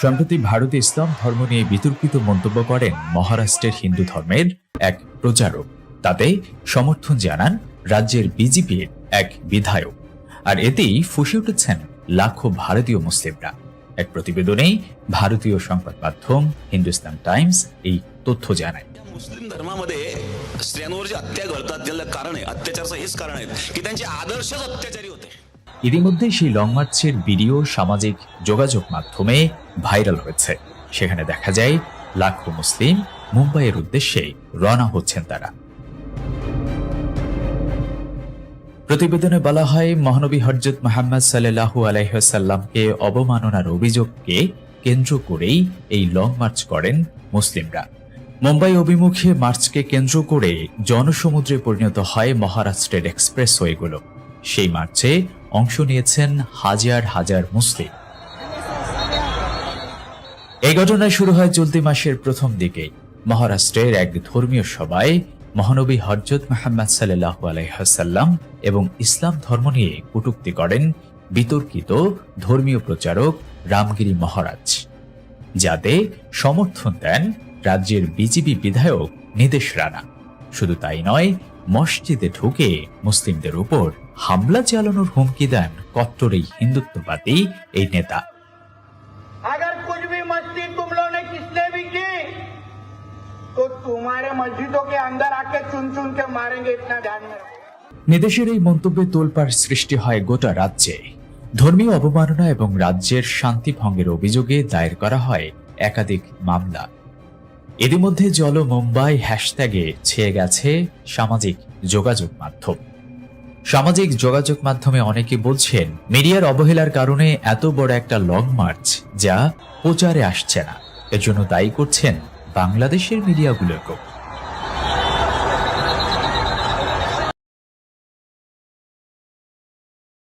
সম্প্রতি ভারতে ইসলাম ধর্ম নিয়ে বিতর্কিত মন্তব্য করেন মহারাষ্ট্রের হিন্দু ধর্মের এক প্রচারক। তাতে সমর্থন জানান রাজ্যের বিজেপির এক বিধায়ক, আর এতেই ফুঁসে উঠেছেন লাখো ভারতীয় মুসলিমরা। এক प्रतिवेदने भारतीय संबाद माध्यम हिंदुस्तान टाइम्स এই তথ্য জানায়। मुस्लिम धर्मामध्ये स्त्रियांवर जे हत्या घडतात त्याला कारण आहे, अत्याचाराचं हेच कारण आहे की त्यांचे आदर्शच अत्याचारी होते। ইতিমধ্যে সেই লং মার্চের ভিডিও সামাজিক যোগাযোগ মাধ্যমে ভাইরাল হয়েছে। সেখানে দেখা যায় লাখো মুসলিম মুম্বাইয়ের উদ্দেশ্যে রওনা হচ্ছেন তারা। প্রতিবেদনে বলা হয়, মহানবী হযরত মুহাম্মদ সাল্লাল্লাহু আলাইহি ওয়াসাল্লামকে অবমাননার অভিযোগকে কেন্দ্র করেই এই লং মার্চ করেন মুসলিমরা। মুম্বাই অভিমুখে মার্চকে কেন্দ্র করে জনসমুদ্রে পরিণত হয় মহারাষ্ট্রের এক্সপ্রেসওয়েগুলো। সেই মার্চে অংশ নিয়েছেন হাজার হাজার মুসলিম। এই ঘটনায় শুরু হয় চলতি মাসের প্রথম দিকে। মহারাষ্ট্রের এক ধর্মীয় সভায় মহানবী হযরত মুহাম্মদ সাল্লাল্লাহু আলাইহি ওয়াসাল্লাম এবং ইসলাম ধর্ম নিয়ে কটূক্তি করেন বিতর্কিত ধর্মীয় প্রচারক রামগিরি মহারাজ, যাতে সমর্থন দেন রাজ্যের বিজেপি বিধায়ক নিদেশ রানা। শুধু তাই নয়, মসজিদে ঢুকে মুসলিমদের উপর হামলা চালানোর হুমকি দেন কট্টর এই হিন্দুত্ববাদী এই নেতা। अगर कुछ भी मस्ती तुम लोगों ने किसने भी की तो तुम्हारे मस्जिदों के अंदर आके चुन चुन के मारेंगे, इतना ध्यान में रखो। নিদেশের এই মন্তব্যে তোলপাড় সৃষ্টি হয় গোটা রাজ্যে। ধর্মীয় অবমাননা এবং রাজ্যের শান্তি ভঙ্গের অভিযোগে দায়ের করা হয় একাধিক মামলা। ইতিমধ্যে চলো মুম্বাই হ্যাশট্যাগে ছেয়ে গেছে সামাজিক যোগাযোগ মাধ্যম। সামাজিক যোগাযোগ মাধ্যমে অনেকে বলছেন, মিডিয়ার অবহেলার কারণে এত বড় একটা লং মার্চ যা প্রচারে আসছে না, এর জন্য দায়ী করছেন বাংলাদেশের মিডিয়াগুলোকে।